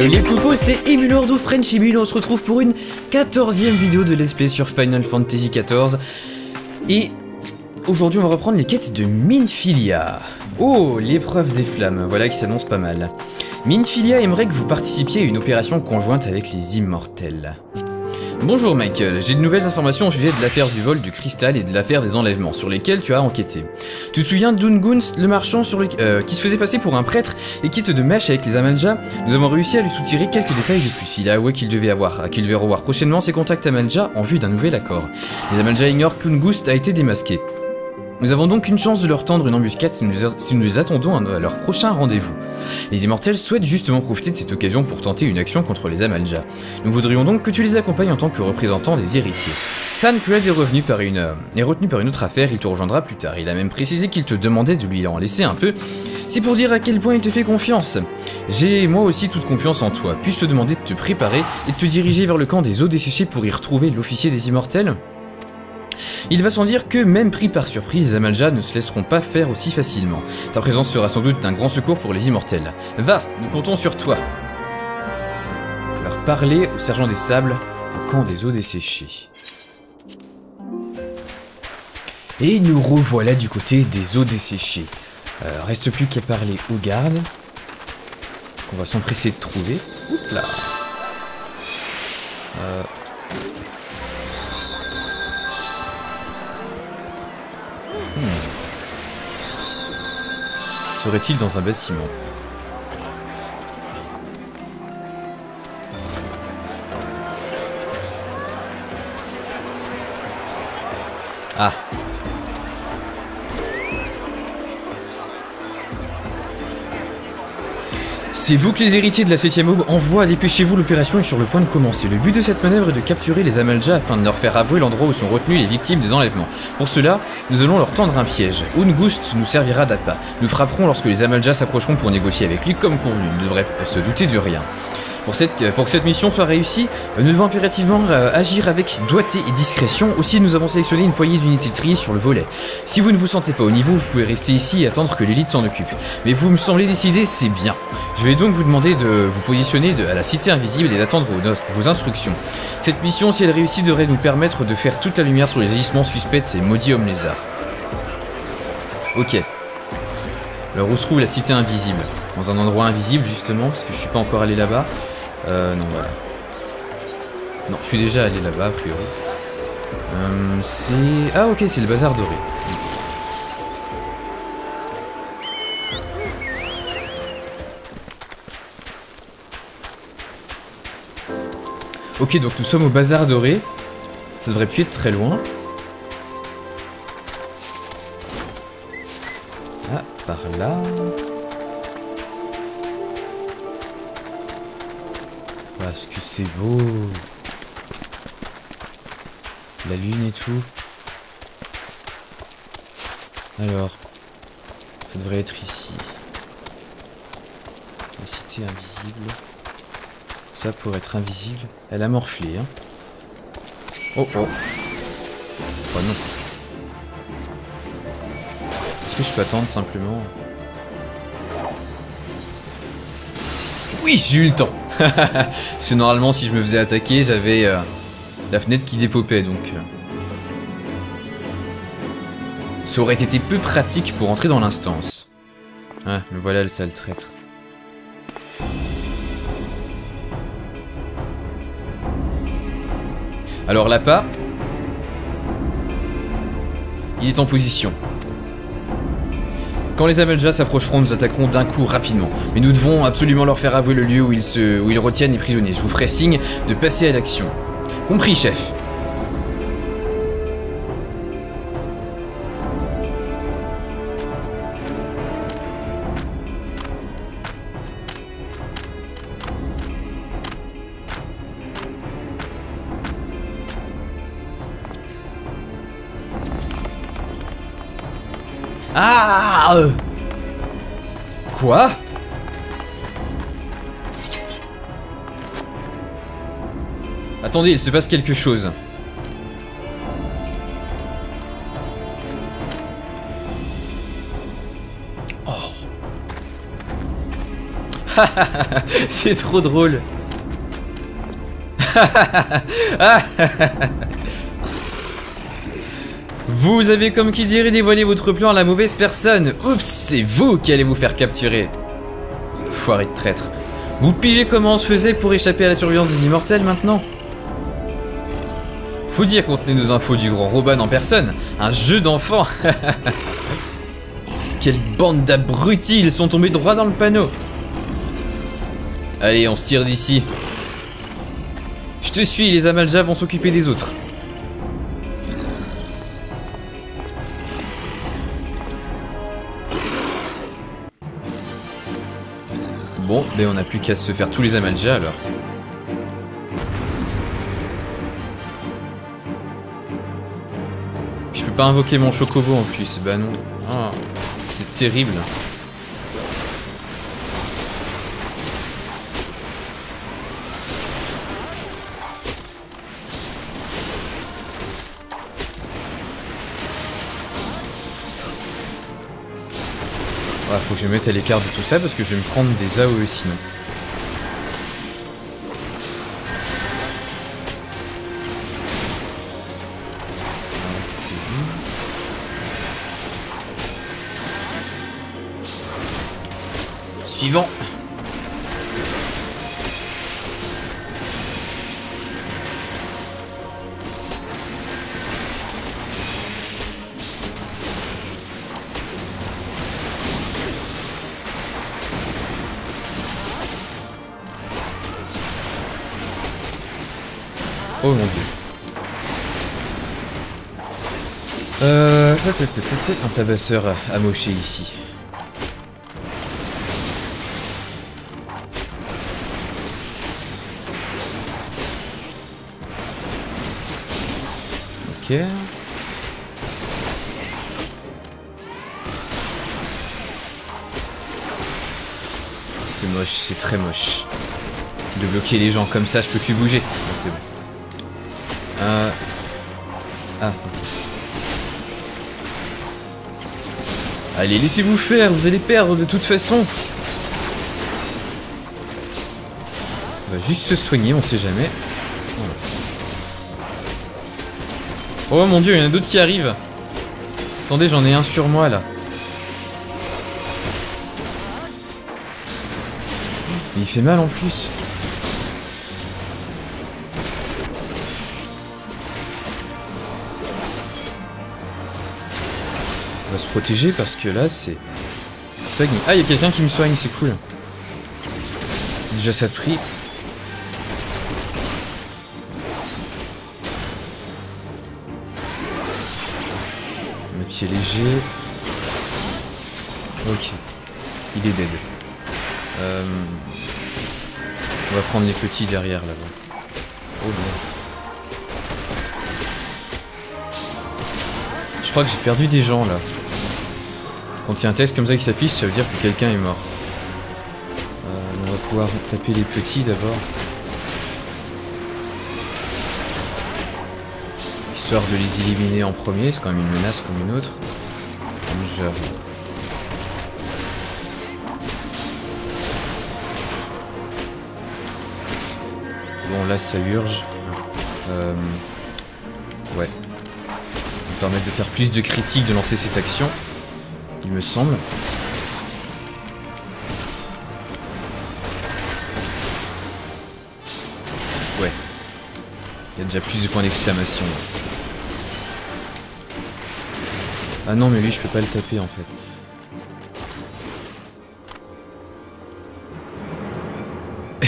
Salut les copos, c'est Emulord ou French Emule, on se retrouve pour une 14e vidéo de Let's Play sur Final Fantasy XIV. Et aujourd'hui on va reprendre les quêtes de Minfilia. Oh, l'épreuve des flammes, voilà qui s'annonce pas mal. Minfilia aimerait que vous participiez à une opération conjointe avec les immortels. Bonjour Michael, j'ai de nouvelles informations au sujet de l'affaire du vol du cristal et de l'affaire des enlèvements sur lesquels tu as enquêté. Tu te souviens d'Unguns, le marchand qui se faisait passer pour un prêtre et qui te de mèche avec les Amalja? Nous avons réussi à lui soutirer quelques détails de plus. Il a avoué qu'il devait revoir prochainement ses contacts Amalja en vue d'un nouvel accord. Les Amalja ignorent qu'Ungust a été démasqué. Nous avons donc une chance de leur tendre une embuscade si nous les attendons à leur prochain rendez-vous. Les immortels souhaitent justement profiter de cette occasion pour tenter une action contre les Amalja. Nous voudrions donc que tu les accompagnes en tant que représentant des héritiers. Thancred est retenu par une autre affaire, il te rejoindra plus tard. Il a même précisé qu'il te demandait de lui en laisser un peu. C'est pour dire à quel point il te fait confiance. J'ai moi aussi toute confiance en toi. Puis-je te demander de te préparer et de te diriger vers le camp des eaux desséchées pour y retrouver l'officier des immortels ? Il va sans dire que, même pris par surprise, les Amalja ne se laisseront pas faire aussi facilement. Ta présence sera sans doute d'un grand secours pour les immortels. Va, nous comptons sur toi. Alors parler au sergent des sables, au camp des eaux desséchées. Et nous revoilà du côté des eaux desséchées. Reste plus qu'à parler aux gardes, qu'on va s'empresser de trouver. Oups là. Serait-il dans un bâtiment? Ah. C'est vous que les héritiers de la 7ème aube envoient, dépêchez-vous, l'opération est sur le point de commencer. Le but de cette manœuvre est de capturer les Amalja afin de leur faire avouer l'endroit où sont retenues les victimes des enlèvements. Pour cela, nous allons leur tendre un piège. Ungust nous servira d'appât. Nous frapperons lorsque les Amalja s'approcheront pour négocier avec lui comme convenu. Il ne devrait se douter de rien. Pour que cette mission soit réussie, nous devons impérativement agir avec doigté et discrétion. Aussi, nous avons sélectionné une poignée d'unités triées sur le volet. Si vous ne vous sentez pas au niveau, vous pouvez rester ici et attendre que l'élite s'en occupe. Mais vous me semblez décidé, c'est bien. Je vais donc vous demander de vous positionner à la cité invisible et d'attendre vos instructions. Cette mission, si elle réussit, devrait nous permettre de faire toute la lumière sur les agissements suspects de ces maudits hommes lézards. Ok. Alors où se trouve la cité invisible? Dans un endroit invisible justement, parce que je suis pas encore allé là-bas. Non, voilà. Non, je suis déjà allé là-bas, a priori. C'est... Ah, ok, c'est le bazar doré. Ok, donc nous sommes au bazar doré. Ça devrait plus être très loin. Ah, par là... Parce que c'est beau. La lune et tout. Alors, ça devrait être ici. La cité invisible. Ça pour être invisible. Elle a morflé, hein. Oh oh. Oh non. Est-ce que je peux attendre simplement? Oui, j'ai eu le temps. Parce que normalement, si je me faisais attaquer, j'avais la fenêtre qui dépopait, donc... Ça aurait été peu pratique pour entrer dans l'instance. Ah, me voilà le sale traître. Alors l'appât... Il est en position. Quand les Amalja s'approcheront, nous attaquerons d'un coup rapidement. Mais nous devons absolument leur faire avouer le lieu où ils retiennent les prisonniers. Je vous ferai signe de passer à l'action. Compris, chef. Ah! Quoi? Attendez, il se passe quelque chose. C'est trop drôle. Vous avez, comme qui dirait, dévoilé votre plan à la mauvaise personne. Oups, c'est vous qui allez vous faire capturer. Foiré de traître. Vous pigez comment on se faisait pour échapper à la surveillance des immortels maintenant? Faut dire qu'on tenait nos infos du grand Roban en personne. Un jeu d'enfant. Quelle bande d'abrutis, ils sont tombés droit dans le panneau. Allez, on se tire d'ici. Je te suis, les Amalja vont s'occuper des autres. Bon, ben on n'a plus qu'à se faire tous les Amalja alors. Je peux pas invoquer mon chocobo en plus, bah non. Oh, c'est terrible. Ouais, faut que je me mette à l'écart de tout ça parce que je vais me prendre des AOE sinon. Suivant. Oh mon dieu. Un tabasseur amoché ici. Ok. C'est moche, c'est très moche. De bloquer les gens comme ça, je peux plus bouger. Ah, c'est bon. Ah. Allez, laissez-vous faire, vous allez perdre de toute façon. On va juste se soigner, on sait jamais. Oh mon dieu, il y en a d'autres qui arrivent. Attendez, j'en ai un sur moi là. Mais il fait mal en plus. On va se protéger parce que là c'est pas gagné. Ah, il y a quelqu'un qui me soigne, c'est cool. C'est déjà ça de prix. Le pied léger. Ok. Il est dead. On va prendre les petits derrière là-bas. Oh non. Je crois que j'ai perdu des gens là. Quand il y a un texte comme ça qui s'affiche, ça veut dire que quelqu'un est mort. On va pouvoir taper les petits d'abord. Histoire de les éliminer en premier, c'est quand même une menace comme une autre. Genre... Bon là ça urge. Ouais. Ça va permettre de faire plus de critiques, de lancer cette action. Il me semble. Ouais. Il y a déjà plus de points d'exclamation. Ah non mais lui je peux pas le taper en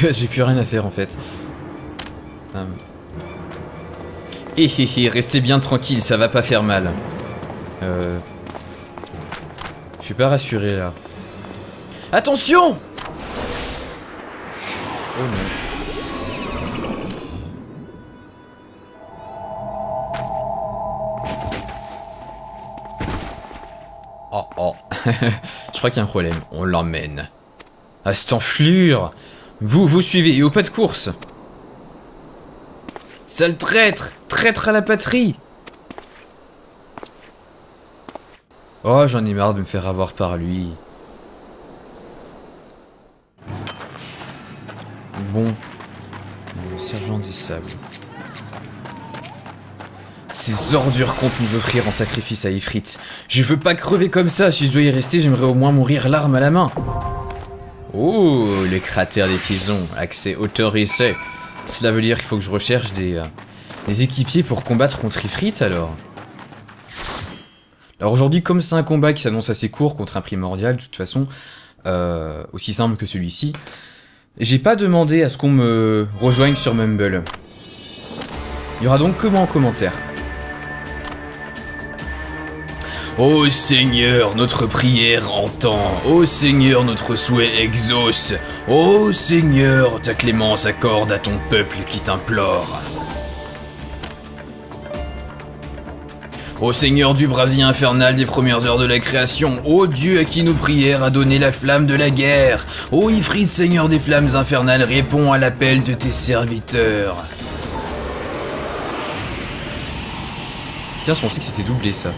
fait. J'ai plus rien à faire en fait. Restez bien tranquille, ça va pas faire mal. Je suis pas rassuré là. Attention! Oh non. Oh oh. Je crois qu'il y a un problème. On l'emmène. Ah cette enflure! Vous suivez et au pas de course! Sale traître! Traître à la patrie! Oh, j'en ai marre de me faire avoir par lui. Bon. Le sergent des sables. Ces ordures comptent nous offrir en sacrifice à Ifrit. Je veux pas crever comme ça, si je dois y rester, j'aimerais au moins mourir l'arme à la main. Oh, le cratère des tisons, accès autorisé. Cela veut dire qu'il faut que je recherche des équipiers pour combattre contre Ifrit alors. Alors aujourd'hui, comme c'est un combat qui s'annonce assez court contre un primordial, de toute façon, aussi simple que celui-ci, j'ai pas demandé à ce qu'on me rejoigne sur Mumble. Il y aura donc que moi en commentaire. Ô Seigneur, notre prière entend. Ô Seigneur, notre souhait exauce. Ô Seigneur, ta clémence accorde à ton peuple qui t'implore. Ô Seigneur du brasier infernal des premières heures de la création, ô Dieu à qui nos prières a donné la flamme de la guerre, ô Ifrit, Seigneur des flammes infernales, réponds à l'appel de tes serviteurs. Tiens, je pensais que c'était doublé ça.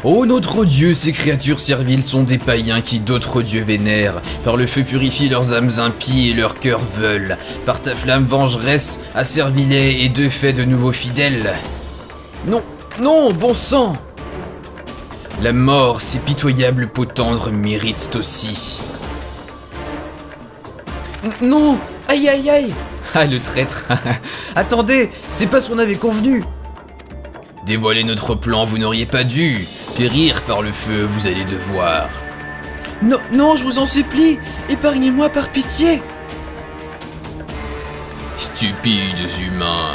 Ô notre Dieu, ces créatures serviles sont des païens qui d'autres dieux vénèrent. Par le feu purifie leurs âmes impies et leurs cœurs veulent. Par ta flamme vengeresse, asservis-les et de fait de nouveaux fidèles. Non, non, bon sang! La mort, ces pitoyables peaux tendres méritent aussi. Non! Aïe aïe aïe! Ah le traître! Attendez, c'est pas ce qu'on avait convenu! Dévoiler notre plan, vous n'auriez pas dû. Périr par le feu, vous allez devoir. Non, non, je vous en supplie, épargnez-moi par pitié. Stupides humains,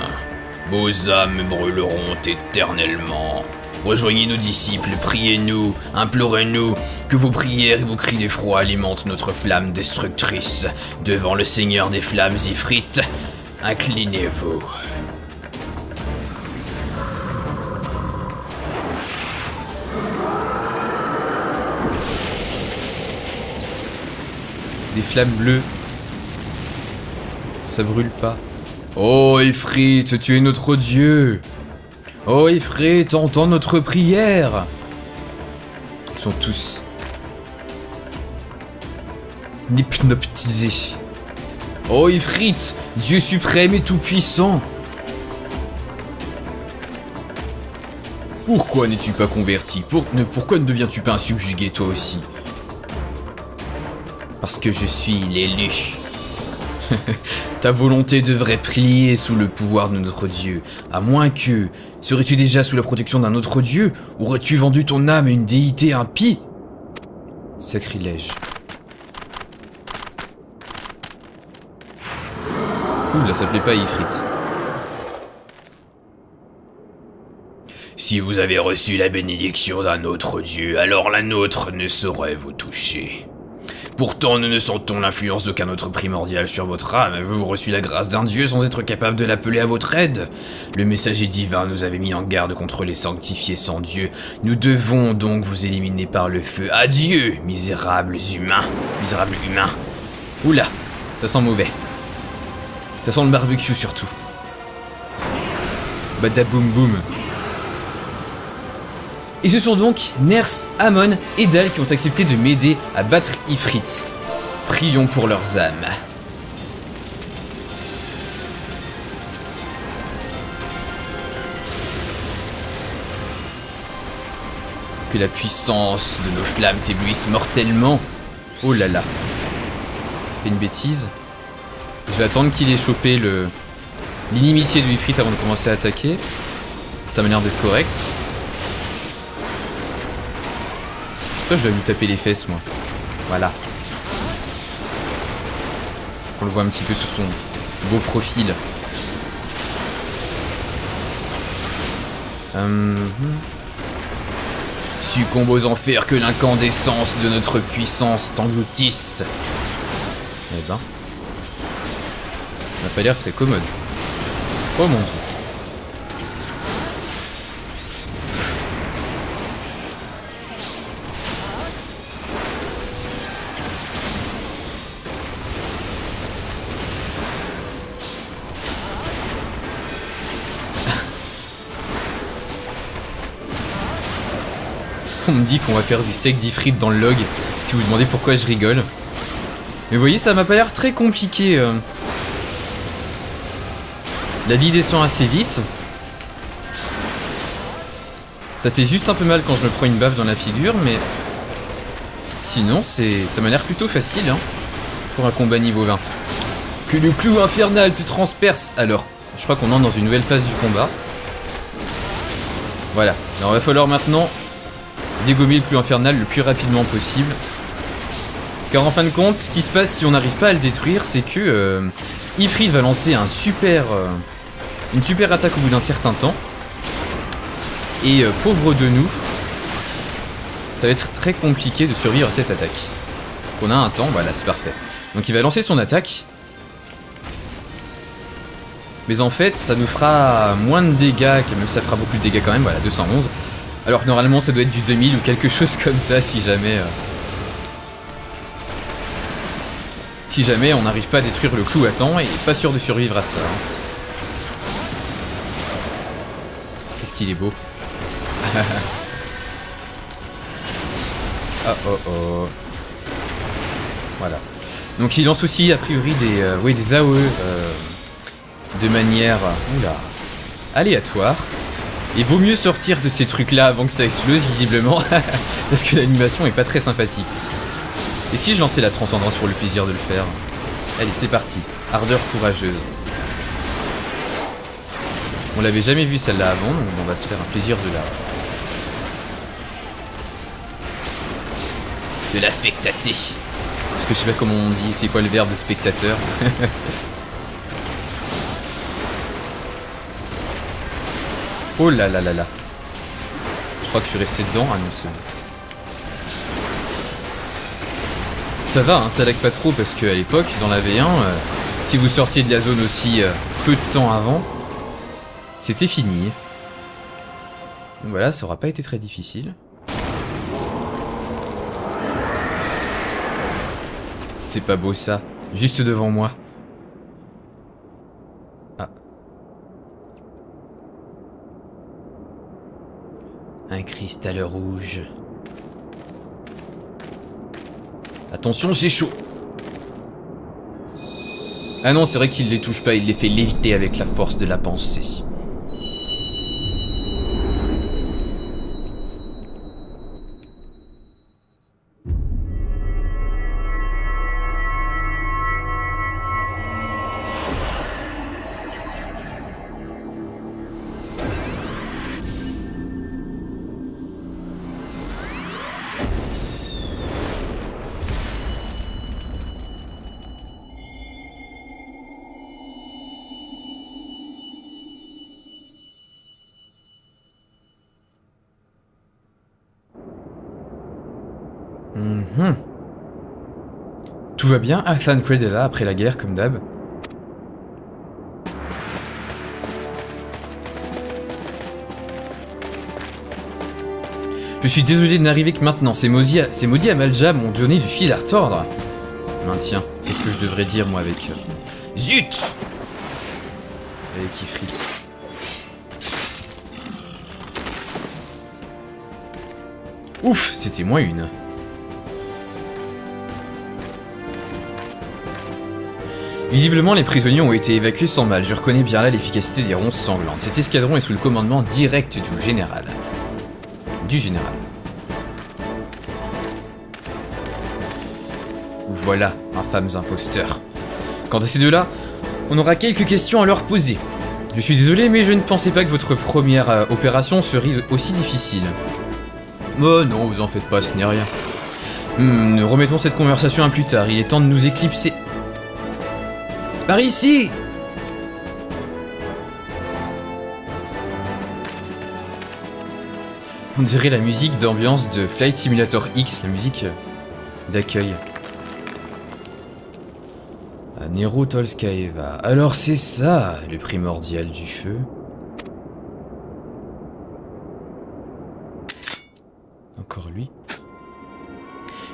vos âmes brûleront éternellement. Rejoignez nos disciples, priez-nous, implorez-nous, que vos prières et vos cris d'effroi alimentent notre flamme destructrice. Devant le Seigneur des flammes Ifrit, inclinez-vous. Des flammes bleues. Ça brûle pas. Oh Ifrit, tu es notre Dieu. Oh Ifrit, entends notre prière. Ils sont tous hypnotisés. Oh Ifrit, Dieu suprême et tout-puissant. Pourquoi n'es-tu pas converti? Pourquoi ne deviens-tu pas un subjugué toi aussi? Parce que je suis l'élu. Ta volonté devrait plier sous le pouvoir de notre Dieu. À moins que... Serais-tu déjà sous la protection d'un autre Dieu? Aurais-tu vendu ton âme à une déité impie? Sacrilège. Ouh, là ça plaît pas Ifrit. Si vous avez reçu la bénédiction d'un autre Dieu, alors la nôtre ne saurait vous toucher. Pourtant, nous ne sentons l'influence d'aucun autre primordial sur votre âme. Avez-vous reçu la grâce d'un dieu sans être capable de l'appeler à votre aide? Le messager divin nous avait mis en garde contre les sanctifiés sans Dieu. Nous devons donc vous éliminer par le feu. Adieu, misérables humains. Misérables humains. Oula, ça sent mauvais. Ça sent le barbecue surtout. Badaboum boum. Et ce sont donc Ners, Amon et Dal qui ont accepté de m'aider à battre Ifrit. Prions pour leurs âmes. Que la puissance de nos flammes t'éblouisse mortellement. Oh là là. Fait une bêtise. Je vais attendre qu'il ait chopé l'inimitié de Ifrit avant de commencer à attaquer. Ça m'a l'air d'être correct. Je vais lui taper les fesses moi. Voilà. On le voit un petit peu sur son beau profil. Succombe aux enfers, que l'incandescence de notre puissance t'engloutisse. Eh ben. Ça n'a pas l'air très commode. Oh mon dieu. On me dit qu'on va faire du steak d'Ifrit dans le log, si vous demandez pourquoi je rigole. Mais vous voyez, ça m'a pas l'air très compliqué. La vie descend assez vite. Ça fait juste un peu mal quand je me prends une baffe dans la figure, mais... Sinon, ça m'a l'air plutôt facile, hein, pour un combat niveau 20. Que le clou infernal te transperce. Alors, je crois qu'on entre dans une nouvelle phase du combat. Voilà. Alors, il va falloir maintenant dégommer le clou infernal le plus rapidement possible. Car en fin de compte, ce qui se passe si on n'arrive pas à le détruire, c'est que Ifrit va lancer une super attaque au bout d'un certain temps. Et pauvre de nous, ça va être très compliqué de survivre à cette attaque. Donc on a un temps, voilà, c'est parfait. Donc il va lancer son attaque. Mais en fait, ça nous fera moins de dégâts, même ça fera beaucoup de dégâts quand même, voilà, 211. Alors que normalement ça doit être du 2000 ou quelque chose comme ça si jamais... Si jamais on n'arrive pas à détruire le clou à temps, et pas sûr de survivre à ça. Hein. Qu'est-ce qu'il est beau. Oh oh oh. Voilà. Donc il lance aussi a priori des AOE de manière aléatoire. Et vaut mieux sortir de ces trucs là avant que ça explose visiblement. Parce que l'animation est pas très sympathique. Et si je lançais la transcendance pour le plaisir de le faire? Allez, c'est parti. Ardeur courageuse. On l'avait jamais vu celle-là avant, donc on va se faire un plaisir de la spectater. Parce que je sais pas comment on dit, c'est quoi le verbe de spectateur. Oh là là là là. Je crois que je suis resté dedans. Ah non, c'est bon. Ça va, hein, ça lag pas trop parce qu'à l'époque, dans la V1, si vous sortiez de la zone aussi peu de temps avant, c'était fini. Donc voilà, ça aura pas été très difficile. C'est pas beau ça, juste devant moi. Ah. Un cristal rouge. Attention, c'est chaud. Ah non, c'est vrai qu'il les touche pas, il les fait léviter avec la force de la pensée. Tout va bien, Thancred est là après la guerre comme d'hab. Je suis désolé de n'arriver que maintenant, ces maudits Amalj'aa m'ont donné du fil à retordre. Tiens, qu'est-ce que je devrais dire moi avec... Zut! Avec Ifrit. Ouf, c'était moins une. Visiblement, les prisonniers ont été évacués sans mal. Je reconnais bien là l'efficacité des ronces sanglantes. Cet escadron est sous le commandement direct du général. Voilà, infâmes imposteurs. Quant à ces deux-là, on aura quelques questions à leur poser. Je suis désolé, mais je ne pensais pas que votre première opération serait aussi difficile. Oh non, vous en faites pas, ce n'est rien. Remettons cette conversation à plus tard, il est temps de nous éclipser. Par ici! On dirait la musique d'ambiance de Flight Simulator X, la musique d'accueil. Nero Tolskaeva. Alors c'est ça, le primordial du feu. Encore lui.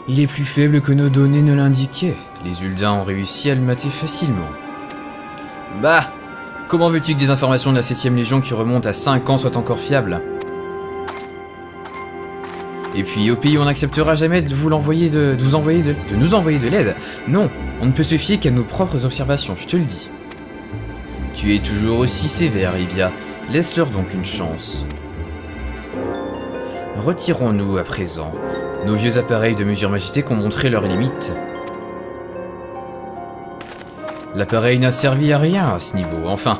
Il est plus faible que nos données ne l'indiquaient. Les Uldains ont réussi à le mater facilement. Bah, comment veux-tu que des informations de la 7ème Légion qui remontent à 5 ans soient encore fiables? Et puis au pays on n'acceptera jamais de vous envoyer de nous envoyer de l'aide. Non, on ne peut se fier qu'à nos propres observations, je te le dis. Tu es toujours aussi sévère, Rivia. Laisse-leur donc une chance. Retirons-nous à présent. Nos vieux appareils de mesure magique ont montré leurs limites. L'appareil n'a servi à rien à ce niveau, enfin.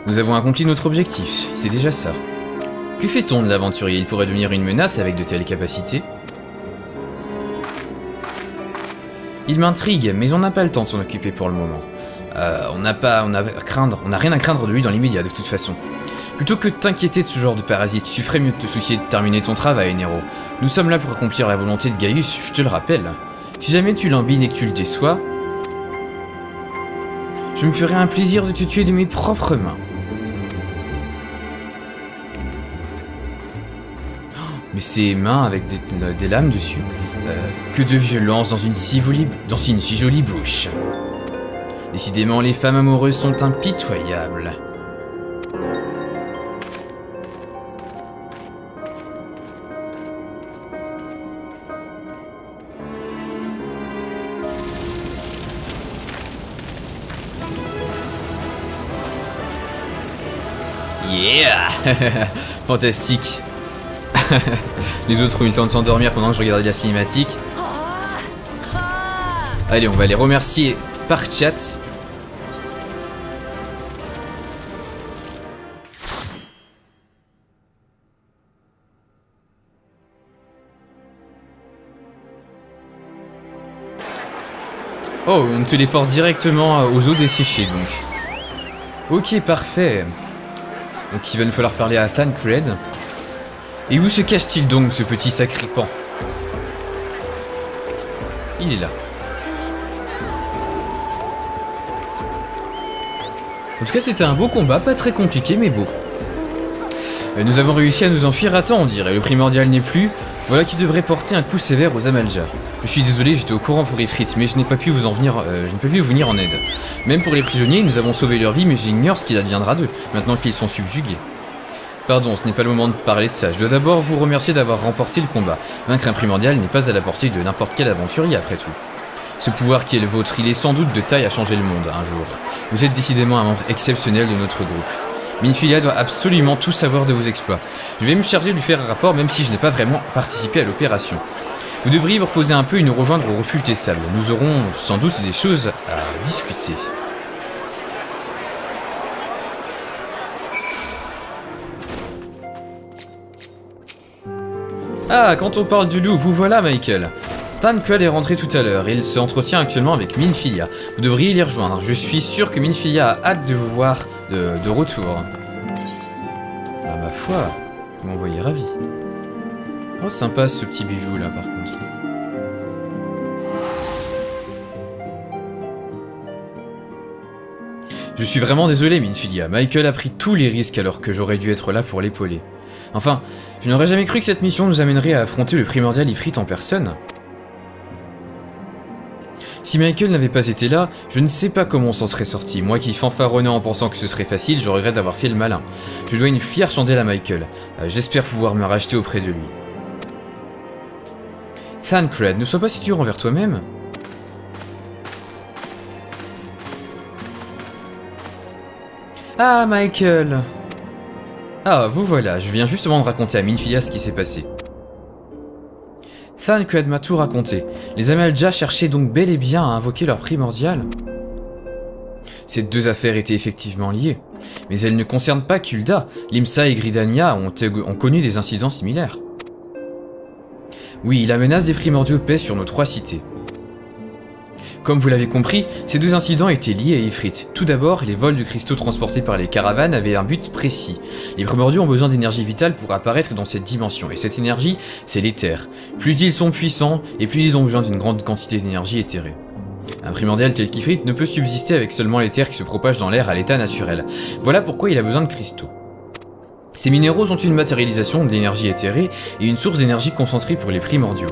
Nous avons accompli notre objectif, c'est déjà ça. Que fait-on de l'aventurier? Il pourrait devenir une menace avec de telles capacités. Il m'intrigue, mais on n'a pas le temps de s'en occuper pour le moment. On n'a rien à craindre de lui dans l'immédiat de toute façon. Plutôt que de t'inquiéter de ce genre de parasite, tu ferais mieux de te soucier de terminer ton travail, Nero. Nous sommes là pour accomplir la volonté de Gaius, je te le rappelle. Si jamais tu l'embines et que tu le déçois, je me ferai un plaisir de te tuer de mes propres mains. Mais ces mains avec des lames dessus, que de violence dans une si jolie bouche. Décidément, les femmes amoureuses sont impitoyables. Yeah. Fantastique. Les autres ont eu le temps de s'endormir pendant que je regardais la cinématique. Allez, on va les remercier par chat. Oh, on téléporte directement aux eaux desséchées donc. Ok, parfait. Donc il va nous falloir parler à Thancred. Et où se cache-t-il donc, ce petit sacripant? Il est là. En tout cas, c'était un beau combat, pas très compliqué, mais beau. Nous avons réussi à nous enfuir à temps, on dirait. Le primordial n'est plus. Voilà qui devrait porter un coup sévère aux Amalj'aa. Je suis désolé, j'étais au courant pour Ifrit, mais je n'ai pas pu vous venir en aide. Même pour les prisonniers, nous avons sauvé leur vie, mais j'ignore ce qu'il adviendra d'eux, maintenant qu'ils sont subjugués. Pardon, ce n'est pas le moment de parler de ça. Je dois d'abord vous remercier d'avoir remporté le combat. Vaincre un primordial n'est pas à la portée de n'importe quel aventurier, après tout. Ce pouvoir qui est le vôtre, il est sans doute de taille à changer le monde, un jour. Vous êtes décidément un membre exceptionnel de notre groupe. Minfilia doit absolument tout savoir de vos exploits. Je vais me charger de lui faire un rapport, même si je n'ai pas vraiment participé à l'opération. Vous devriez vous reposer un peu et nous rejoindre au refuge des sables. Nous aurons sans doute des choses à discuter. Ah, quand on parle du loup, vous voilà, Michael. Thancred est rentré tout à l'heure et il se entretient actuellement avec Minfilia. Vous devriez l'y rejoindre. Je suis sûr que Minfilia a hâte de vous voir de retour. Ah, ma foi, vous m'envoyez ravi. Oh, sympa ce petit bijou là, par contre. Je suis vraiment désolé, Minfilia. Michael a pris tous les risques alors que j'aurais dû être là pour l'épauler. Enfin, je n'aurais jamais cru que cette mission nous amènerait à affronter le primordial Ifrit en personne. Si Michael n'avait pas été là, je ne sais pas comment on s'en serait sorti. Moi qui fanfaronnais en pensant que ce serait facile, je regrette d'avoir fait le malin. Je dois une fière chandelle à Michael. J'espère pouvoir me racheter auprès de lui. Thancred, ne sois pas si dur envers toi-même. Ah, Michael! Ah, vous voilà, je viens justement de raconter à Minfilia ce qui s'est passé. Thancred m'a tout raconté. Les Amalj'aa cherchaient donc bel et bien à invoquer leur primordial. Ces deux affaires étaient effectivement liées. Mais elles ne concernent pas Kuldra. Limsa et Gridania ont connu des incidents similaires. Oui, la menace des primordiaux pèse sur nos trois cités. Comme vous l'avez compris, ces deux incidents étaient liés à Ifrit. Tout d'abord, les vols de cristaux transportés par les caravanes avaient un but précis. Les primordiaux ont besoin d'énergie vitale pour apparaître dans cette dimension, et cette énergie, c'est l'éther. Plus ils sont puissants, et plus ils ont besoin d'une grande quantité d'énergie éthérée. Un primordial tel qu'Ifrit ne peut subsister avec seulement l'éther qui se propage dans l'air à l'état naturel. Voilà pourquoi il a besoin de cristaux. Ces minéraux sont une matérialisation de l'énergie éthérée et une source d'énergie concentrée pour les primordiaux.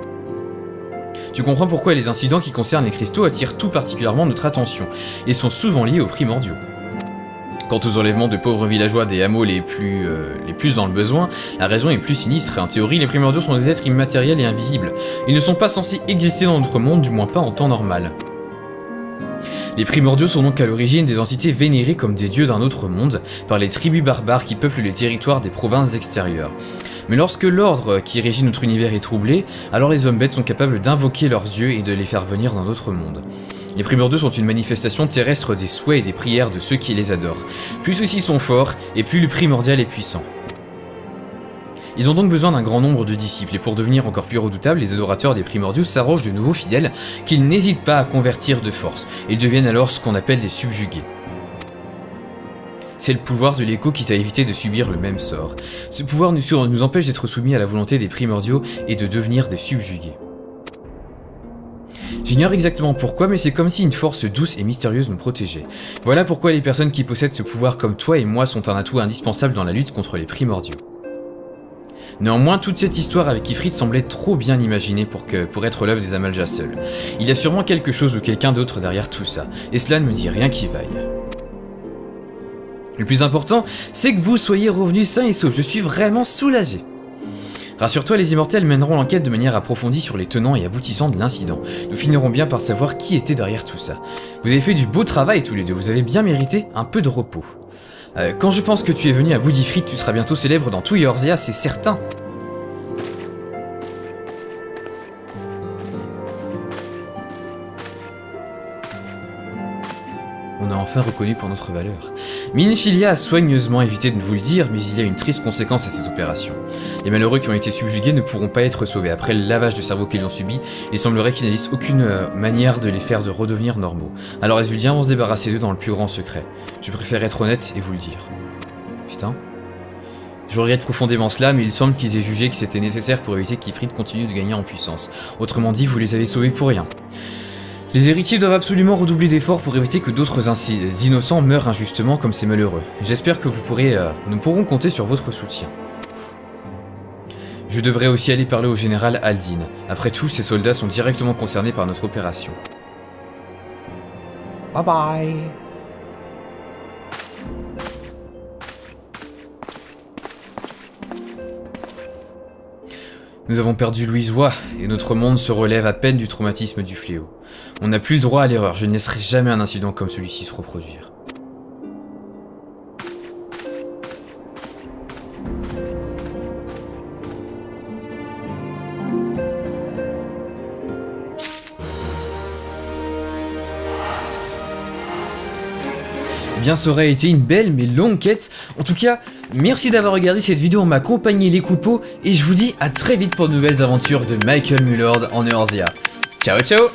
Tu comprends pourquoi les incidents qui concernent les cristaux attirent tout particulièrement notre attention, et sont souvent liés aux primordiaux. Quant aux enlèvements de pauvres villageois des hameaux les plus dans le besoin, la raison est plus sinistre. En théorie, les primordiaux sont des êtres immatériels et invisibles. Ils ne sont pas censés exister dans notre monde, du moins pas en temps normal. Les primordiaux sont donc à l'origine des entités vénérées comme des dieux d'un autre monde par les tribus barbares qui peuplent les territoires des provinces extérieures. Mais lorsque l'ordre qui régit notre univers est troublé, alors les hommes bêtes sont capables d'invoquer leurs dieux et de les faire venir dans d'autres mondes. Les primordiaux sont une manifestation terrestre des souhaits et des prières de ceux qui les adorent. Plus ceux-ci sont forts, et plus le primordial est puissant. Ils ont donc besoin d'un grand nombre de disciples, et pour devenir encore plus redoutables, les adorateurs des primordiaux s'arrogent de nouveaux fidèles qu'ils n'hésitent pas à convertir de force. Ils deviennent alors ce qu'on appelle des subjugués. C'est le pouvoir de l'écho qui t'a évité de subir le même sort. Ce pouvoir nous empêche d'être soumis à la volonté des primordiaux et de devenir des subjugués. J'ignore exactement pourquoi, mais c'est comme si une force douce et mystérieuse nous protégeait. Voilà pourquoi les personnes qui possèdent ce pouvoir comme toi et moi sont un atout indispensable dans la lutte contre les primordiaux. Néanmoins, toute cette histoire avec Ifrit semblait trop bien imaginée pour être l'œuvre des Amalj'as seuls. Il y a sûrement quelque chose ou quelqu'un d'autre derrière tout ça, et cela ne me dit rien qui vaille. Le plus important, c'est que vous soyez revenus sains et saufs, je suis vraiment soulagé. Rassure-toi, les immortels mèneront l'enquête de manière approfondie sur les tenants et aboutissants de l'incident. Nous finirons bien par savoir qui était derrière tout ça. Vous avez fait du beau travail tous les deux, vous avez bien mérité un peu de repos. Quand je pense que tu es venu à bout d'Ifrit, tu seras bientôt célèbre dans tout Eorzea, c'est certain. On a enfin reconnu pour notre valeur. Minfilia a soigneusement évité de vous le dire, mais il y a une triste conséquence à cette opération. Les malheureux qui ont été subjugués ne pourront pas être sauvés. Après le lavage de cerveau qu'ils ont subi, il semblerait qu'il n'existe aucune manière de les faire redevenir normaux. Alors Azulien vont se débarrasser d'eux dans le plus grand secret. Je préfère être honnête et vous le dire. Putain. Je regrette profondément cela, mais il semble qu'ils aient jugé que c'était nécessaire pour éviter qu'Ifrit continue de gagner en puissance. Autrement dit, vous les avez sauvés pour rien. Les héritiers doivent absolument redoubler d'efforts pour éviter que d'autres innocents meurent injustement comme ces malheureux. J'espère que nous pourrons compter sur votre soutien. Je devrais aussi aller parler au général Aldin. Après tout, ces soldats sont directement concernés par notre opération. Bye bye. Nous avons perdu Louisois, et notre monde se relève à peine du traumatisme du fléau. On n'a plus le droit à l'erreur, je ne laisserai jamais un incident comme celui-ci se reproduire. Eh bien, ça aurait été une belle mais longue quête. En tout cas, merci d'avoir regardé cette vidéo en ma compagnie les coupeaux, et je vous dis à très vite pour de nouvelles aventures de Michael Mulord en Eorzea. Ciao ciao!